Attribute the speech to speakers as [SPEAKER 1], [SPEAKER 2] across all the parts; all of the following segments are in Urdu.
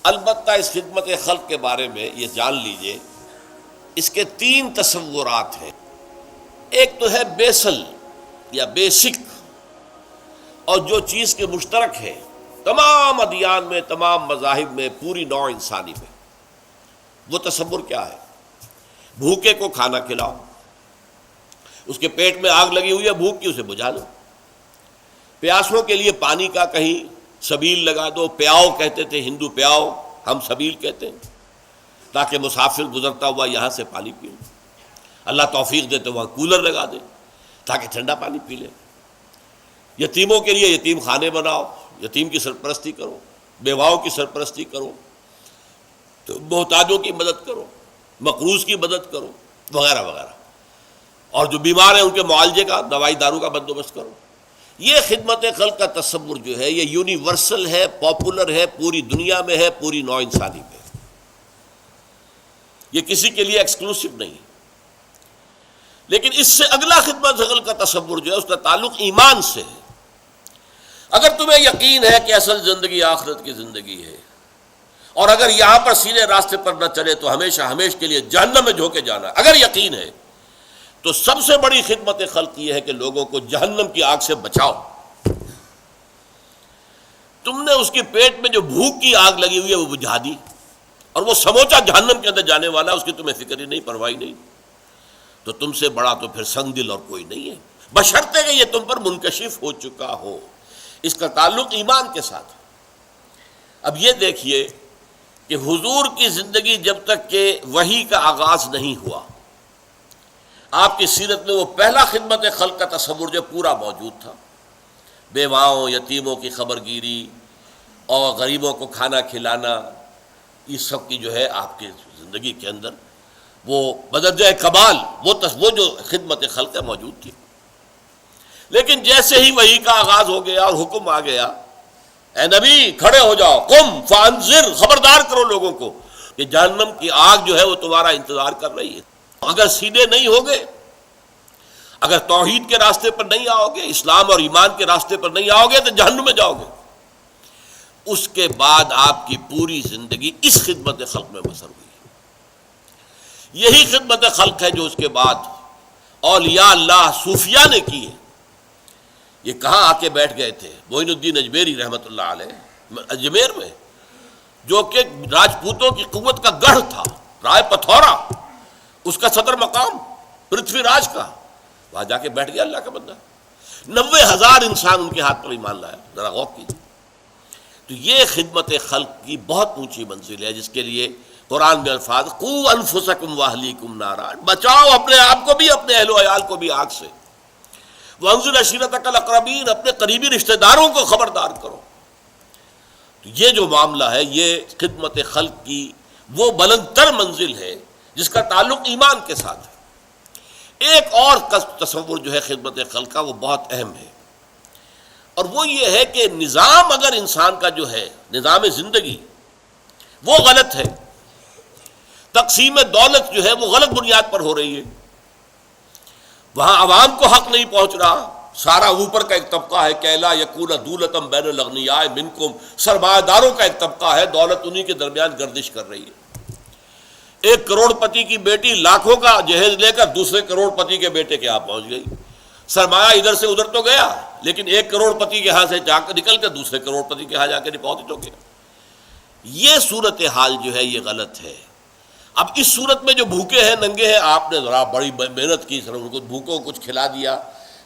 [SPEAKER 1] البتہ اس خدمت خلق کے بارے میں یہ جان لیجئے، اس کے 3 تصورات ہیں۔ ایک تو ہے بیسل یا بیسک، اور جو چیز کے مشترک ہے تمام ادیان میں، تمام مذاہب میں، پوری نوع انسانی میں۔ وہ تصور کیا ہے؟ بھوکے کو کھانا کھلاؤ، اس کے پیٹ میں آگ لگی ہوئی ہے، بھوک کی، اسے بجھا دو۔ پیاسوں کے لیے پانی کا کہیں سبیل لگا دو، پیاؤ کہتے تھے ہندو، پیاؤ ہم سبیل کہتے ہیں، تاکہ مسافر گزرتا ہوا یہاں سے پانی پی لے۔ اللہ توفیق دے تو وہاں کولر لگا دے تاکہ ٹھنڈا پانی پی لے۔ یتیموں کے لیے یتیم خانے بناؤ، یتیم کی سرپرستی کرو، بیواؤں کی سرپرستی کرو، تو محتاجوں کی مدد کرو، مقروض کی مدد کرو، وغیرہ وغیرہ، اور جو بیمار ہیں ان کے معالجے کا، دوائی دارو کا بندوبست کرو۔ یہ خدمت خلق کا تصور جو ہے یہ یونیورسل ہے، پاپولر ہے، پوری دنیا میں ہے، پوری نوع انسانی میں۔ یہ کسی کے لیے ایکسکلوسیو نہیں۔ لیکن اس سے اگلا خدمت خلق کا تصور جو ہے اس کا تعلق ایمان سے ہے۔ اگر تمہیں یقین ہے کہ اصل زندگی آخرت کی زندگی ہے، اور اگر یہاں پر سیدھے راستے پر نہ چلے تو ہمیشہ ہمیشہ کے لیے جہنم میں جھونکے جانا، اگر یقین ہے تو سب سے بڑی خدمت خلق یہ ہے کہ لوگوں کو جہنم کی آگ سے بچاؤ۔ تم نے اس کے پیٹ میں جو بھوک کی آگ لگی ہوئی ہے وہ بجھا دی، اور وہ سموچا جہنم کے اندر جانے والا، اس کی تمہیں فکر ہی نہیں، پرواہ نہیں، تو تم سے بڑا تو پھر سنگ دل اور کوئی نہیں ہے، بشرطے کہ یہ تم پر منکشف ہو چکا ہو۔ اس کا تعلق ایمان کے ساتھ۔ اب یہ دیکھیے کہ حضور کی زندگی جب تک کہ وحی کا آغاز نہیں ہوا، آپ کی سیرت میں وہ پہلا خدمت خلق کا تصور جو پورا موجود تھا، بیواؤں، یتیموں کی خبر گیری اور غریبوں کو کھانا کھلانا، اس سب کی جو ہے آپ کی زندگی کے اندر وہ بدرجہ کمال وہ جو خدمت خلق موجود تھی۔ لیکن جیسے ہی وحی کا آغاز ہو گیا اور حکم آ گیا، اے نبی کھڑے ہو جاؤ، قم فانذر، خبردار کرو لوگوں کو کہ جہنم کی آگ جو ہے وہ تمہارا انتظار کر رہی ہے۔ اگر سیدھے نہیں ہوگے، اگر توحید کے راستے پر نہیں آؤ گے، اسلام اور ایمان کے راستے پر نہیں آؤ گے تو جہنم میں جاؤ گے۔ اس کے بعد آپ کی پوری زندگی اس خدمت خلق میں بسر ہوئی۔ یہی خدمت خلق ہے جو اس کے بعد اولیاء اللہ صوفیاء نے کی ہے۔ یہ کہاں آ کے بیٹھ گئے تھے؟ معین الدین اجمیری رحمۃ اللہ علیہ اجمیر میں، جو کہ راجپوتوں کی قوت کا گڑھ تھا، رائے پتھورا اس کا صدر مقام، پرتھوی راج کا، وہاں جا کے بیٹھ گیا اللہ کا بندہ۔ 90,000 انسان ان کے ہاتھ پر ایمان لایا، ذرا غور کیجیے۔ تو یہ خدمت خلق کی بہت اونچی منزل ہے، جس کے لیے قرآن میں الفاظ قوا انفسکم واہلیکم نارا، بچاؤ اپنے آپ کو بھی، اپنے اہل و عیال کو بھی آگ سے۔ وانذر عشیرتک الاقربین، اپنے قریبی رشتہ داروں کو خبردار کرو۔ تو یہ جو معاملہ ہے یہ خدمت خلق کی وہ بلند تر منزل ہے جس کا تعلق ایمان کے ساتھ ہے۔ ایک اور تصور جو ہے خدمت خلق کا وہ بہت اہم ہے، اور وہ یہ ہے کہ نظام اگر انسان کا جو ہے نظام زندگی وہ غلط ہے، تقسیم دولت جو ہے وہ غلط بنیاد پر ہو رہی ہے، وہاں عوام کو حق نہیں پہنچ رہا، سارا اوپر کا ایک طبقہ ہے کہ لا یکون دولۃ بین الاغنیاء منکم، سرمایہ داروں کا ایک طبقہ ہے، دولت انہی کے درمیان گردش کر رہی ہے۔ 1 کروڑ پتی کی بیٹی لاکھوں کا جہیز لے کر دوسرے کروڑ پتی کے بیٹے کے ہاں پہنچ گئی، سرمایہ ادھر سے ادھر تو گیا، لیکن 1 کروڑ پتی کے ہاں سے جا کر نکل کر دوسرے کروڑ پتی کے ہاں جا کے پہنچ تو گیا۔ یہ صورتحال جو ہے یہ غلط ہے۔ اب اس صورت میں جو بھوکے ہیں، ننگے ہیں، آپ نے ذرا بڑی محنت کی، ان کو بھوکوں کو کچھ کھلا دیا،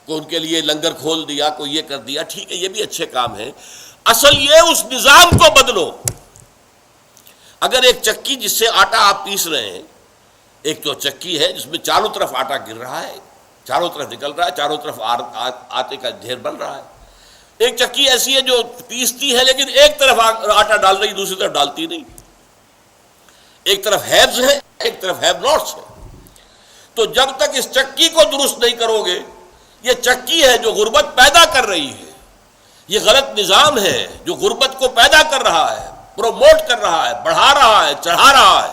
[SPEAKER 1] کوئی ان کے لیے لنگر کھول دیا، کوئی یہ کر دیا، ٹھیک ہے، یہ بھی اچھے کام ہیں۔ اصل یہ اس نظام کو بدلو۔ اگر ایک چکی جس سے آٹا آپ پیس رہے ہیں، ایک تو چکی ہے جس میں چاروں طرف آٹا گر رہا ہے، چاروں طرف نکل رہا ہے، چاروں طرف آٹے کا ڈھیر بن رہا ہے۔ ایک چکی ایسی ہے جو پیستی ہے لیکن ایک طرف آٹا ڈال رہی، دوسری طرف ڈالتی نہیں، ایک طرف ہیوز ہے، ایک طرف ہیو ناٹس ہے۔ تو جب تک اس چکی کو درست نہیں کرو گے، یہ چکی ہے جو غربت پیدا کر رہی ہے، یہ غلط نظام ہے جو غربت کو پیدا کر رہا ہے، پروموٹ کر رہا ہے، بڑھا رہا ہے، چڑھا رہا ہے۔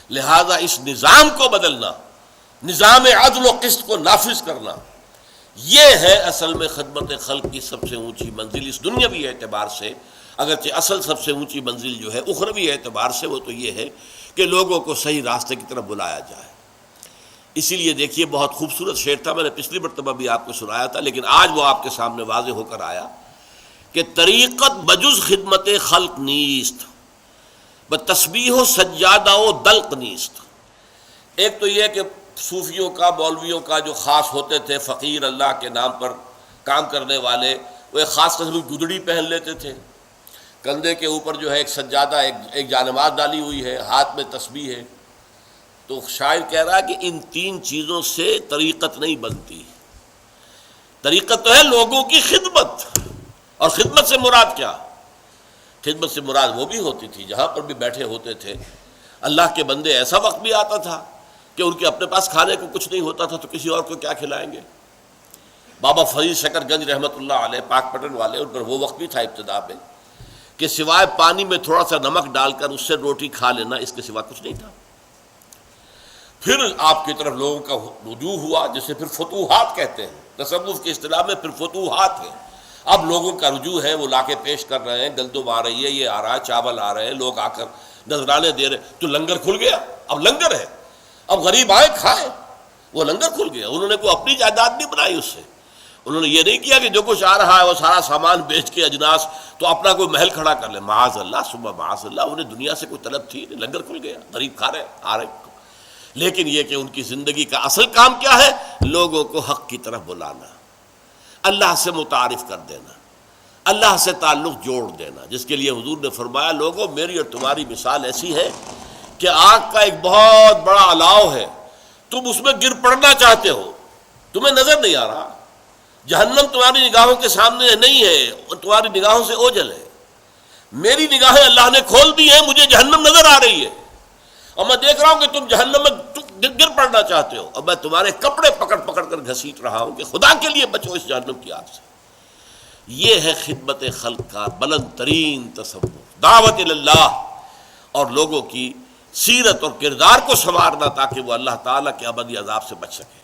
[SPEAKER 1] لہذا اس نظام کو بدلنا، نظام عدل و قسط کو نافذ کرنا، یہ ہے اصل میں خدمت خلق کی سب سے اونچی منزل اس دنیاوی اعتبار سے۔ اگرچہ اصل سب سے اونچی منزل جو ہے اخروی اعتبار سے وہ تو یہ ہے کہ لوگوں کو صحیح راستے کی طرف بلایا جائے۔ اسی لیے دیکھیے بہت خوبصورت شعر تھا، میں نے پچھلی مرتبہ بھی آپ کو سنایا تھا، لیکن آج وہ آپ کے سامنے واضح ہو کر آیا کہ طریقت بجز خدمت خلق نیست، بتسبیح و سجادہ و دلق نیست۔ ایک تو یہ کہ صوفیوں کا، مولویوں کا جو خاص ہوتے تھے فقیر اللہ کے نام پر کام کرنے والے، وہ ایک خاص قسم کی گدڑی پہن لیتے تھے، کندھے کے اوپر جو ہے ایک سجادہ، ایک جانماز ڈالی ہوئی ہے، ہاتھ میں تسبیح ہے۔ تو شاعر کہہ رہا ہے کہ ان تین چیزوں سے طریقت نہیں بنتی۔ طریقت تو ہے لوگوں کی خدمت، اور خدمت سے مراد کیا؟ خدمت سے مراد وہ بھی ہوتی تھی جہاں پر بھی بیٹھے ہوتے تھے اللہ کے بندے، ایسا وقت بھی آتا تھا کہ ان کے اپنے پاس کھانے کو کچھ نہیں ہوتا تھا تو کسی اور کو کیا کھلائیں گے۔ بابا فرید شکر گنج رحمۃ اللہ علیہ، پاک پٹن والے، ان پر وہ وقت بھی تھا ابتدا میں کہ سوائے پانی میں تھوڑا سا نمک ڈال کر اس سے روٹی کھا لینا، اس کے سوا کچھ نہیں تھا۔ پھر آپ کی طرف لوگوں کا رجوع ہوا، جسے پھر فتوحات کہتے ہیں، تصوف کی اصطلاح میں پھر فتوحات ہے۔ اب لوگوں کا رجوع ہے، وہ لا کے پیش کر رہے ہیں، گندم آ رہی ہے، یہ آ رہا ہے، چاول آ رہے ہیں، لوگ آ کر نذرانے دے رہے، تو لنگر کھل گیا۔ اب لنگر ہے، اب غریب آئے کھائے، وہ لنگر کھل گیا۔ انہوں نے کوئی اپنی جائیداد نہیں بنائی اس سے، انہوں نے یہ نہیں کیا کہ جو کچھ آ رہا ہے وہ سارا سامان بیچ کے اجناس تو اپنا کوئی محل کھڑا کر لے، معاذ اللہ ثم معاذ اللہ، انہیں دنیا سے کوئی طلب تھی نہیں، لنگر کھل گیا، غریب کھا رہے آ رہے۔ لیکن یہ کہ ان کی زندگی کا اصل کام کیا ہے؟ لوگوں کو حق کی طرف بلانا، اللہ سے متعارف کر دینا، اللہ سے تعلق جوڑ دینا، جس کے لیے حضور نے فرمایا لوگوں میری اور تمہاری مثال ایسی ہے کہ آگ کا ایک بہت بڑا الاؤ ہے، تم اس میں گر پڑنا چاہتے ہو، تمہیں نظر نہیں آ رہا، جہنم تمہاری نگاہوں کے سامنے نہیں ہے اور تمہاری نگاہوں سے اوجھل ہے، میری نگاہیں اللہ نے کھول دی ہیں، مجھے جہنم نظر آ رہی ہے، اور میں دیکھ رہا ہوں کہ تم جہنم میں گر پڑنا چاہتے ہو، اور میں تمہارے کپڑے پکڑ پکڑ کر گھسیٹ رہا ہوں کہ خدا کے لیے بچو اس جہنم کی آگ سے۔ یہ ہے خدمت خلق کا بلند ترین تصور، دعوت اللہ، اور لوگوں کی سیرت اور کردار کو سنوارنا تاکہ وہ اللہ تعالیٰ کے ابدی عذاب سے بچ سکے۔